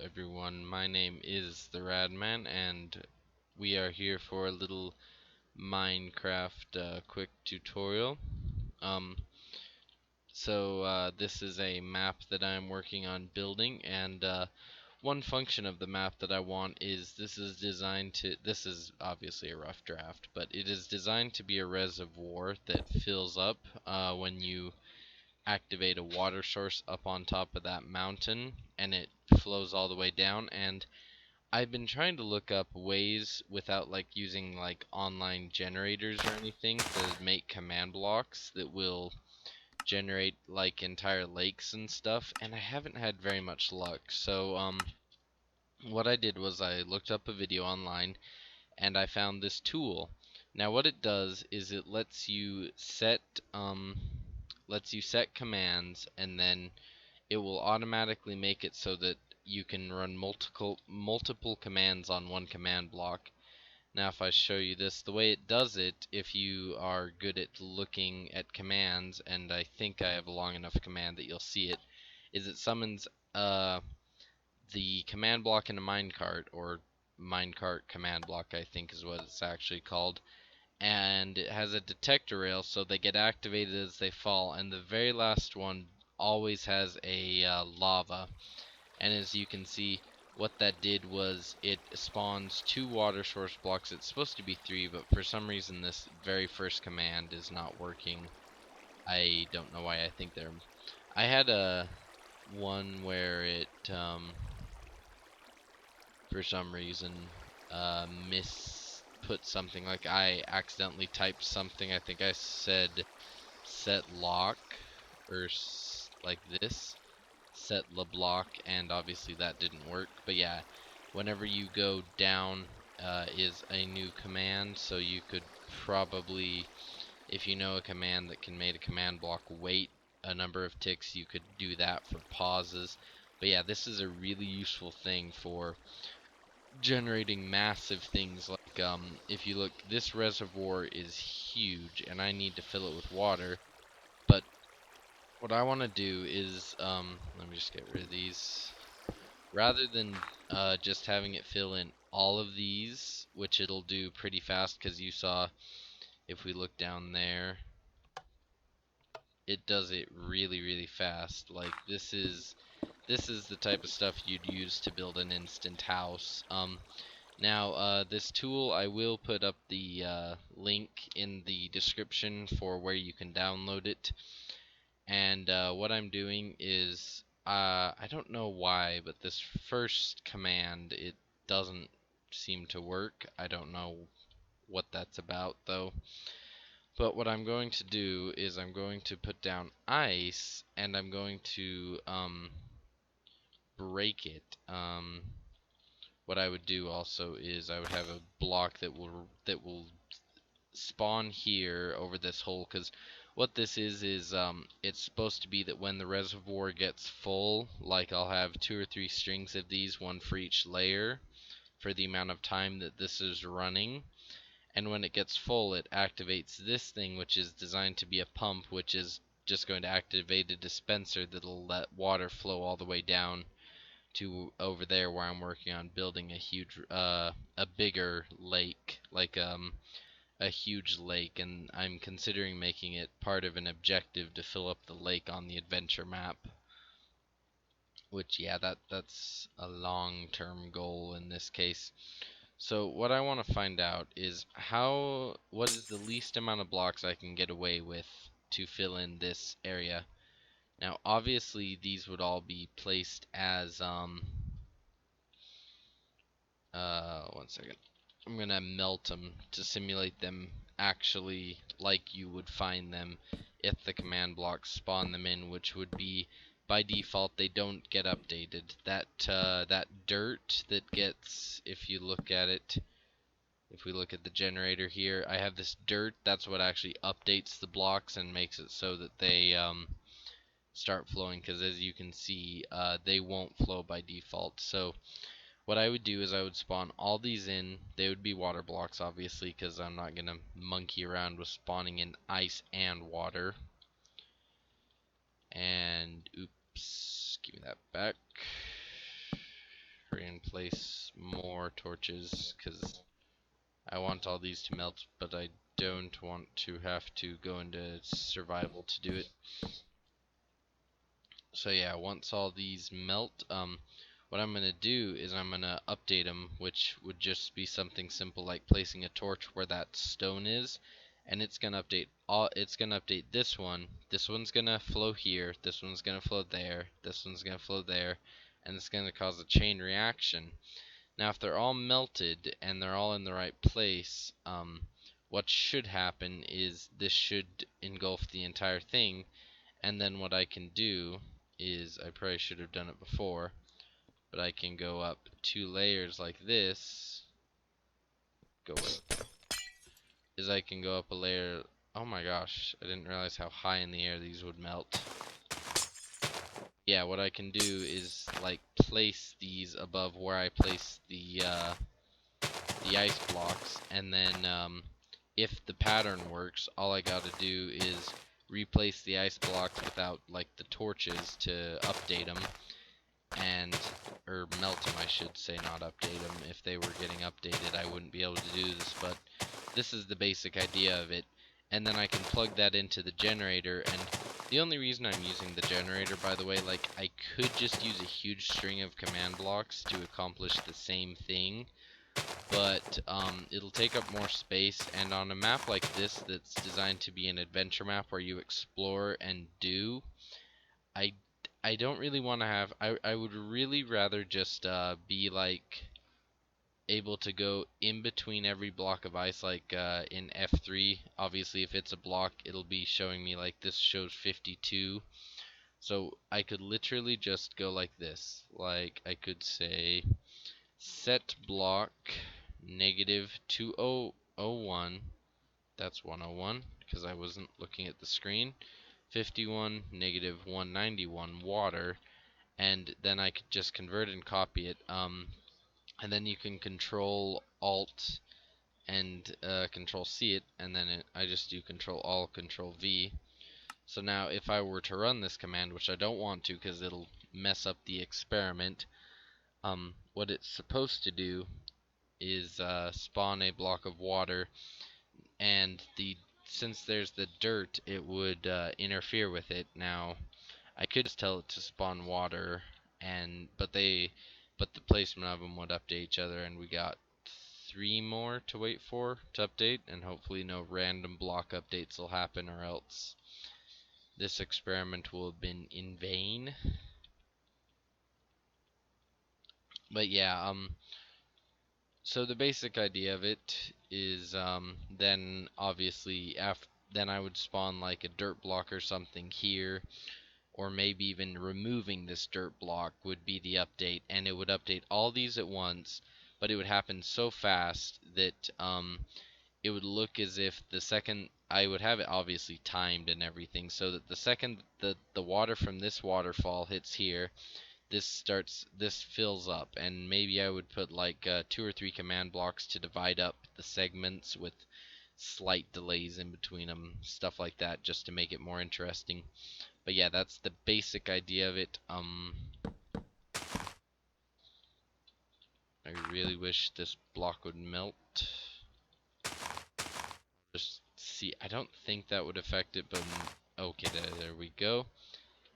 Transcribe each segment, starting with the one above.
everyone, my name is the Radman, and we are here for a little Minecraft quick tutorial. Um, this is a map that I'm working on building, and one function of the map that I want is this is obviously a rough draft, but it is designed to be a reservoir that fills up when you activate a water source up on top of that mountain, and it flows all the way down. And I've been trying to look up ways without like using like online generators or anything to make command blocks that will generate like entire lakes and stuff, and I haven't had very much luck. What I did was I looked up a video online and I found this tool. Now what it does is it lets you set commands, and then it will automatically make it so that you can run multiple commands on one command block. Now if I show you this, the way it does it, if you are good at looking at commands, and I think I have a long enough command that you'll see it, is it summons the command block in a minecart, or minecart command block I think is what it's actually called, and it has a detector rail so they get activated as they fall, and the very last one always has a lava. And as you can see, what that did was it spawns 2 water source blocks. It's supposed to be 3, but for some reason this very first command is not working. I don't know why. I had a one where it for some reason put something, like I accidentally typed something. I think I said set lock or like this, set LeBlock, and obviously that didn't work. But yeah, whenever you go down is a new command, so you could probably, if you know a command that can make a command block wait a number of ticks, you could do that for pauses. But yeah, this is a really useful thing for generating massive things. Like if you look, this reservoir is huge and I need to fill it with water, but what I want to do is let me just get rid of these, rather than just having it fill in all of these, which it'll do pretty fast, because you saw if we look down there, it does it really fast. Like this is the type of stuff you'd use to build an instant house. Now, this tool, I will put up the link in the description for where you can download it. And what I'm doing is, I don't know why, but this first command, it doesn't seem to work. I don't know what that's about, though. But what I'm going to do is I'm going to put down ice, and I'm going to break it. What I would do also is I would have a block that will spawn here over this hole, because what this is it's supposed to be that when the reservoir gets full, like I'll have 2 or 3 strings of these, one for each layer, for the amount of time that this is running. And when it gets full, it activates this thing, which is designed to be a pump, which is just going to activate a dispenser that'll let water flow all the way down to over there where I'm working on building a bigger lake, like a huge lake, and I'm considering making it part of an objective to fill up the lake on the adventure map. Which, yeah, that's a long-term goal in this case. So what I want to find out is what is the least amount of blocks I can get away with to fill in this area. Now, obviously, these would all be placed as one second. I'm gonna melt them to simulate them actually like you would find them if the command blocks spawn them in, which would be, by default, they don't get updated. That dirt that gets, if you look at it, if we look at the generator here, I have this dirt. That's what actually updates the blocks and makes it so that they start flowing, because as you can see, they won't flow by default. So what I would do is I would spawn all these in. They would be water blocks, obviously, because I'm not going to monkey around with spawning in ice and water. And, oops, give me that back. hurry and place more torches because I want all these to melt, but I don't want to have to go into survival to do it. So yeah, once all these melt, what I'm gonna do is I'm gonna update them, which would just be something simple like placing a torch where that stone is, and it's gonna update all. It's gonna update this one. This one's gonna flow here. This one's gonna flow there. This one's gonna flow there, and it's gonna cause a chain reaction. Now, if they're all melted and they're all in the right place, what should happen is this should engulf the entire thing, and then what I can do is, I probably should have done it before, but I can go up 2 layers like this, go up, is I can go up a layer, oh my gosh, I didn't realize how high in the air these would melt. Yeah, what I can do is, like, place these above where I place the ice blocks, and then if the pattern works, all I gotta do is replace the ice blocks without like the torches to update them, and or melt them I should say, not update them. If they were getting updated I wouldn't be able to do this, but this is the basic idea of it. And then I can plug that into the generator, and the only reason I'm using the generator, by the way, like I could just use a huge string of command blocks to accomplish the same thing, but it'll take up more space, and on a map like this that's designed to be an adventure map where you explore and do, I, I don't really want to have, I would really rather just be like able to go in between every block of ice, like in F3. Obviously if it's a block it'll be showing me like this shows 52, so I could literally just go like this, like I could say set block -2001, that's 101 because I wasn't looking at the screen, 51 -191 water, and then I could just convert and copy it, and then you can control alt and control C it, and then I just do control alt control V. So now if I were to run this command, which I don't want to because it'll mess up the experiment, what it's supposed to do is spawn a block of water, and since there's the dirt, it would interfere with it. Now I could just tell it to spawn water, and but the placement of them would update each other, and we got 3 more to wait for to update, and hopefully no random block updates will happen, or else this experiment will have been in vain. But yeah, so the basic idea of it is, then obviously then I would spawn like a dirt block or something here, or maybe even removing this dirt block would be the update, and it would update all these at once, but it would happen so fast that it would look as if the second I would have it obviously timed and everything, so that the second the water from this waterfall hits here, this fills up, and maybe I would put like 2 or 3 command blocks to divide up the segments with slight delays in between them, stuff like that, just to make it more interesting. But yeah, that's the basic idea of it. I really wish this block would melt. Just see, I don't think that would affect it, but okay, there we go.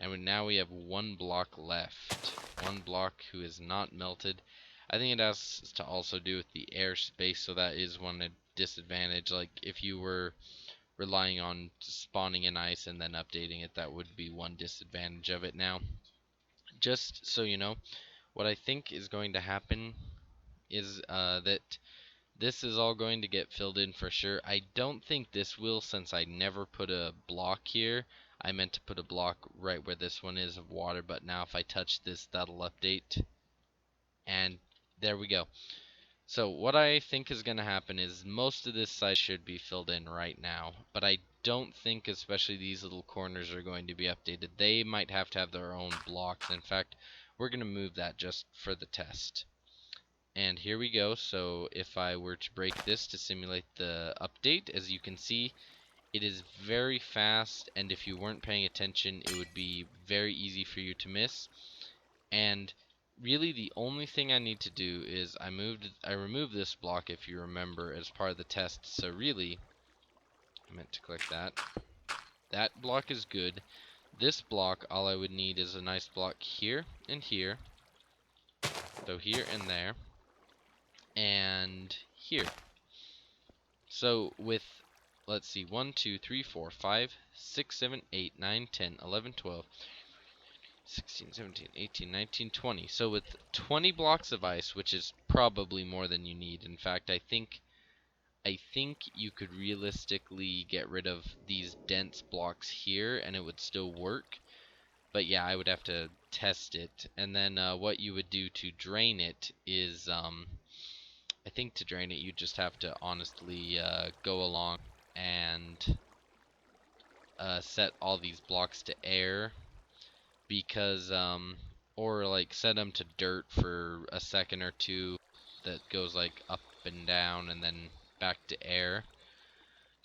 And now we have 1 block left. 1 block who is not melted. I think it has to also do with the airspace, so that is one disadvantage. Like if you were relying on spawning in ice and then updating it, that would be one disadvantage of it. Now, just so you know, what I think is going to happen is that this is all going to get filled in for sure. I don't think this will, since I never put a block here. I meant to put a block right where this one is of water, but now if I touch this, that'll update. And there we go. So what I think is going to happen is most of this side should be filled in right now, but I don't think especially these little corners are going to be updated. They might have to have their own blocks. In fact, we're going to move that just for the test. And here we go. So if I were to break this to simulate the update, as you can see, it is very fast, and if you weren't paying attention, it would be very easy for you to miss. And really the only thing I need to do is I removed this block, if you remember, as part of the test. So really, I meant to click that. That block is good. This block, all I would need is a nice block here and here. So here and there. And here. So with, let's see, 1, 2, 3, 4, 5, 6, 7, 8, 9, 10, 11, 12, 16, 17, 18, 19, 20. So with 20 blocks of ice, which is probably more than you need. In fact, I think you could realistically get rid of these dense blocks here and it would still work. But yeah, I would have to test it. And then what you would do to drain it is, I think to drain it, you just have to honestly go along and set all these blocks to air, because or like set them to dirt for a second or two, that goes like up and down and then back to air,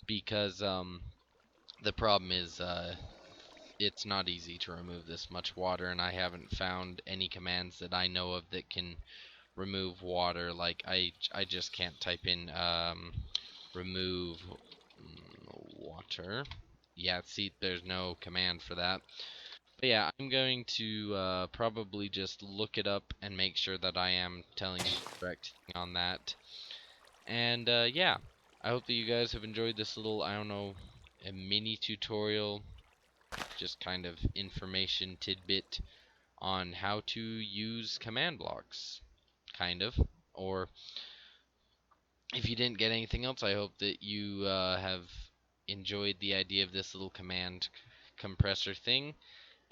because the problem is it's not easy to remove this much water, and I haven't found any commands that I know of that can remove water. Like I just can't type in remove water. Yeah, see, there's no command for that. But yeah, I'm going to probably just look it up and make sure that I am telling you the correct thing on that. And yeah, I hope that you guys have enjoyed this little, I don't know, a mini tutorial, just kind of information tidbit on how to use command blocks, kind of. Or if you didn't get anything else, I hope that you have enjoyed the idea of this little command compressor thing.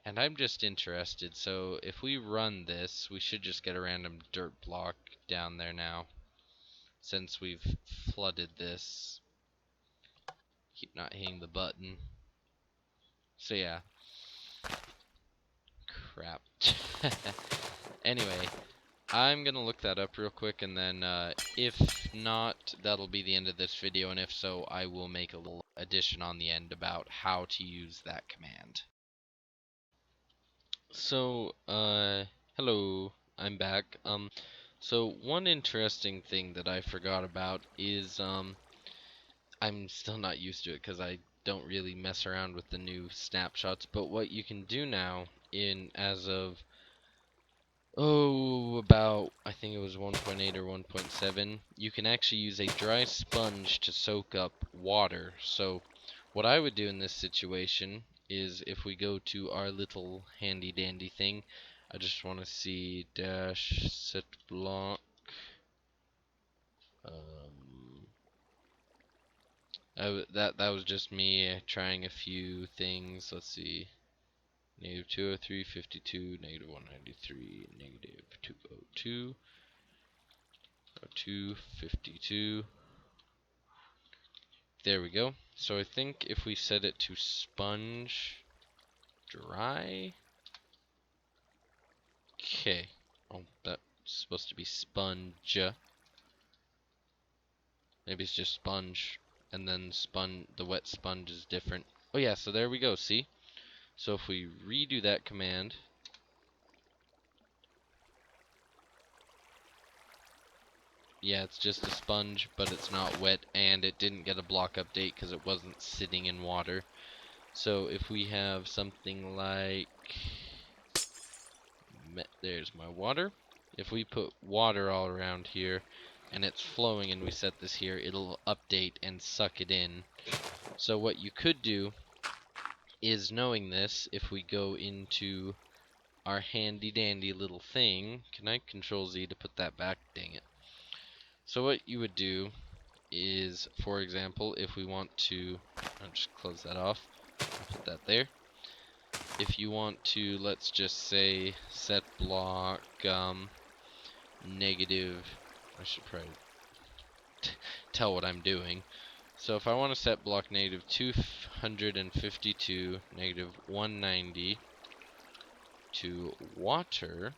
And I'm just interested, so if we run this, we should just get a random dirt block down there now, since we've flooded this. Keep not hitting the button. So yeah. Crap. Anyway, I'm gonna look that up real quick, and then if not, that'll be the end of this video, and if so, I will make a little addition on the end about how to use that command. So, hello, I'm back. So one interesting thing that I forgot about is, I'm still not used to it because I don't really mess around with the new snapshots, but what you can do now as of about, I think it was 1.8 or 1.7, you can actually use a dry sponge to soak up water. So what I would do in this situation is, if we go to our little handy dandy thing, I just want to see dash set block. That was just me trying a few things. Let's see. Negative 203, 52, negative 193, negative 202, 02, 52. There we go. So I think if we set it to sponge dry. Okay. Oh, that's supposed to be sponge. Maybe it's just sponge, and then the wet sponge is different. Oh yeah, so there we go, see? So if we redo that command, yeah, it's just a sponge, but it's not wet, and it didn't get a block update because it wasn't sitting in water. So if we have something like, there's my water. If we put water all around here, and it's flowing, and we set this here, it'll update and suck it in. So what you could do is, knowing this, if we go into our handy dandy little thing, can I control Z to put that back? Dang it. So what you would do is, for example, if we want to, I'll just close that off, put that there. If you want to, let's just say, set block negative, I should probably tell what I'm doing. So if I want to set block negative 252, negative 190 to water,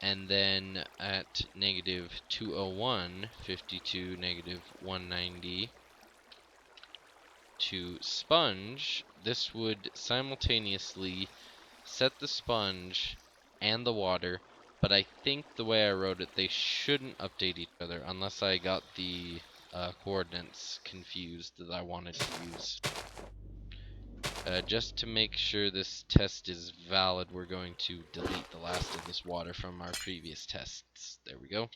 and then at negative 201, 52, negative 190 to sponge, this would simultaneously set the sponge and the water, but I think the way I wrote it, they shouldn't update each other unless I got the coordinates confused that I wanted to use. Just to make sure this test is valid, we're going to delete the last of this water from our previous tests. There we go.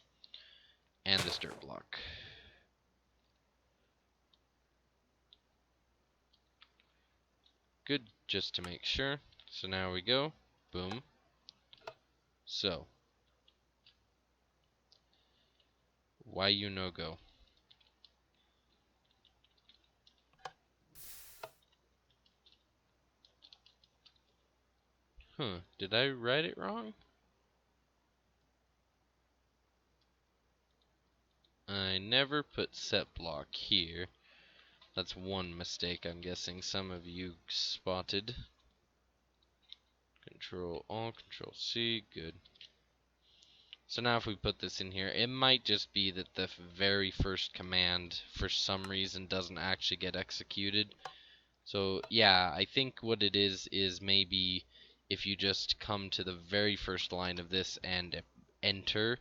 And this dirt block. Good, just to make sure. So now we go. Boom. So, why you no go? Huh, did I write it wrong? I never put set block here. That's one mistake I'm guessing some of you spotted. Control Alt, Control C, good. So now if we put this in here, it might just be that the very first command for some reason doesn't actually get executed. So yeah, I think what it is maybe if you just come to the very first line of this and enter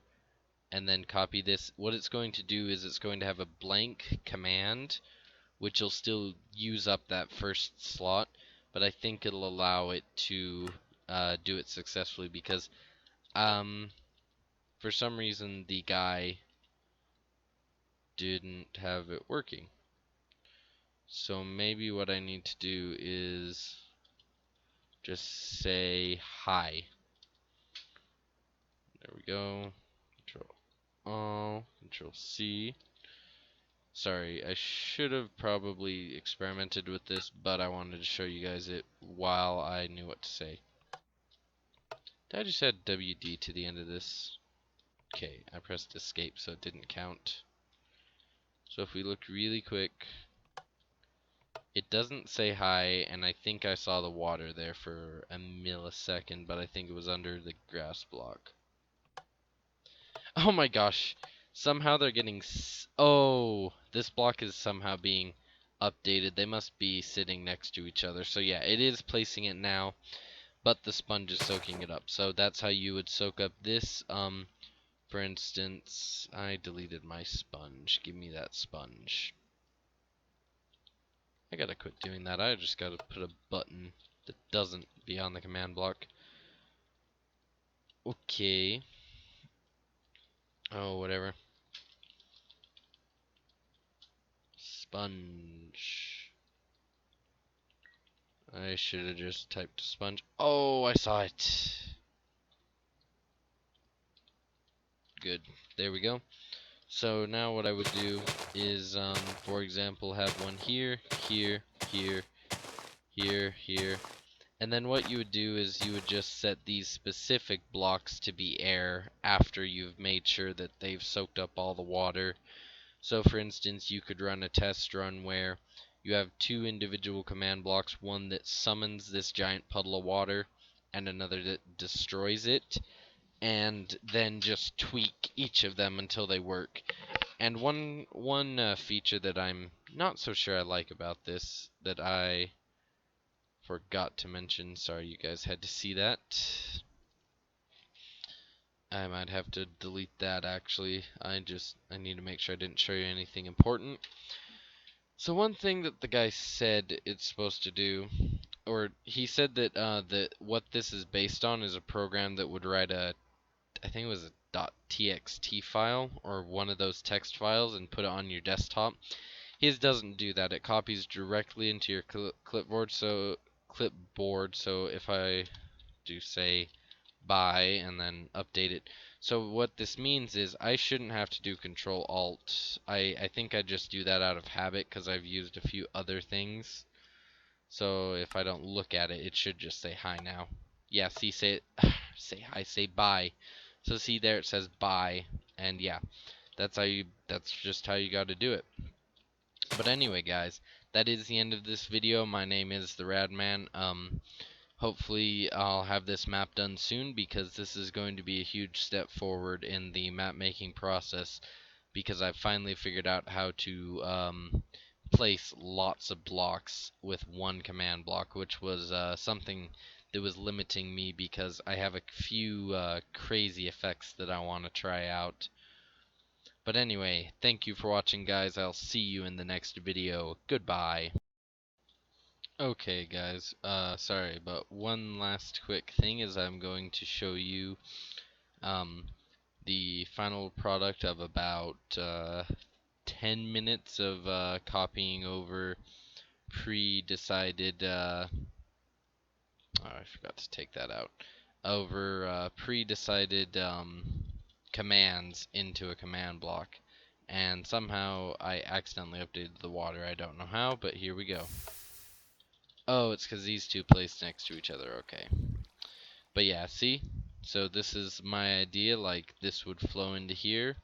and then copy this, what it's going to do is it's going to have a blank command which will still use up that first slot, but I think it'll allow it to do it successfully because for some reason the guy didn't have it working. So maybe what I need to do is just say hi. There we go. Control Alt, Control C. Sorry, I should have probably experimented with this, but I wanted to show you guys it while I knew what to say. Did I just add WD to the end of this? Okay, I pressed escape so it didn't count. So if we look really quick, it doesn't say hi, and I think I saw the water there for a millisecond, but I think it was under the grass block. Oh my gosh, somehow they're getting oh, this block is somehow being updated. They must be sitting next to each other. So yeah, it is placing it now, but the sponge is soaking it up. So that's how you would soak up this. For instance, I deleted my sponge. Give me that sponge. I gotta quit doing that. I just gotta put a button that doesn't be on the command block. Okay. Oh, whatever. Sponge. I should have just typed sponge. Oh, I saw it. Good. There we go. So now what I would do is, for example, have one here, here, here, here, here. And then what you would do is you would just set these specific blocks to be air after you've made sure that they've soaked up all the water. So for instance, you could run a test run where you have two individual command blocks, one that summons this giant puddle of water and another that destroys it, and then just tweak each of them until they work. And one feature that I'm not so sure I like about this that I forgot to mention, sorry you guys had to see that. I might have to delete that actually. I need to make sure I didn't show you anything important. So one thing that the guy said it's supposed to do, or he said that that what this is based on is a program that would write a, I think it was a .txt file or one of those text files and put it on your desktop. His doesn't do that. It copies directly into your clipboard. So if I do say bye and then update it. So what this means is I shouldn't have to do Control Alt. I think I just do that out of habit because I've used a few other things. So if I don't look at it, it should just say hi now. Yeah, see, say hi, say bye. So see there it says bye, and yeah, that's just how you got to do it. But anyway, guys, that is the end of this video. My name is the Radman. Hopefully I'll have this map done soon because this is going to be a huge step forward in the map making process because I've finally figured out how to place lots of blocks with one command block, which was something that was limiting me because I have a few crazy effects that I want to try out. But anyway, thank you for watching, guys. I'll see you in the next video. Goodbye. Okay, guys, sorry, but one last quick thing is I'm going to show you um, the final product of about 10 minutes of copying over pre-decided oh, I forgot to take that out, over pre-decided commands into a command block, and somehow I accidentally updated the water. I don't know how, but here we go. Oh, it's because these two placed next to each other. Okay. But yeah, see? So this is my idea, like this would flow into here,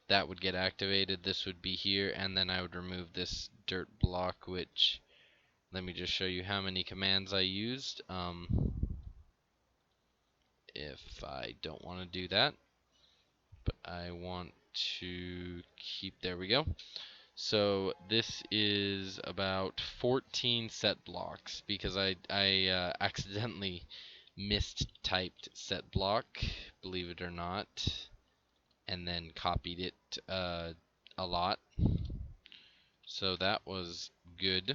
that would get activated, this would be here, and then I would remove this dirt block, which, let me just show you how many commands I used. If I don't want to do that, but I want to keep, there we go. So this is about 14 set blocks because I accidentally mistyped set block, believe it or not, and then copied it a lot. So that was good.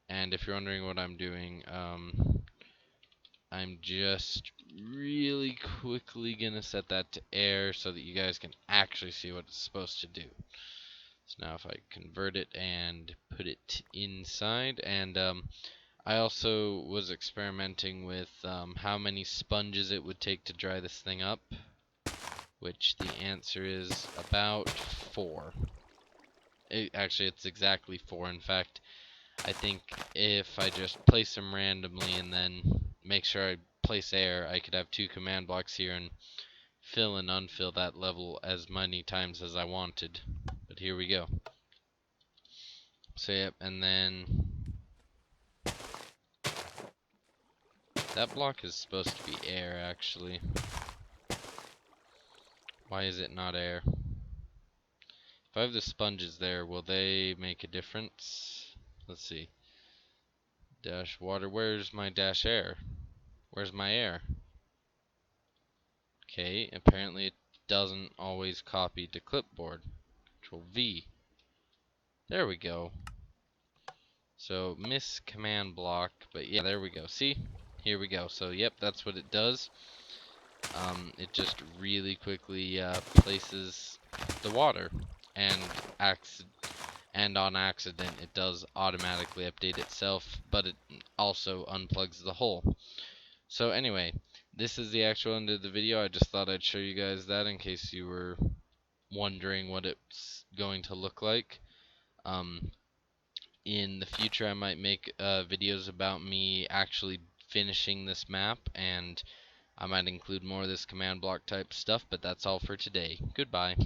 And if you're wondering what I'm doing, I'm just really quickly gonna set that to air so that you guys can actually see what it's supposed to do. So now if I convert it and put it inside, and I also was experimenting with how many sponges it would take to dry this thing up, which the answer is about 4. Actually, it's exactly 4. In fact, I think if I just place them randomly and then make sure I place air, I could have 2 command blocks here and fill and unfill that level as many times as I wanted. But here we go. So yep, and then that block is supposed to be air, actually. Why is it not air? If I have the sponges there, will they make a difference? Let's see. Dash water. Where's my dash air? Where's my air? Okay, apparently it doesn't always copy to clipboard. Control V. There we go. So miss command block, but yeah, there we go. See? Here we go. So yep, that's what it does. It just really quickly places the water, and on accident it does automatically update itself, but it also unplugs the hole. So anyway, this is the actual end of the video. I just thought I'd show you guys that in case you were wondering what it's going to look like. In the future I might make videos about me actually finishing this map, and I might include more of this command block type stuff, but that's all for today. Goodbye.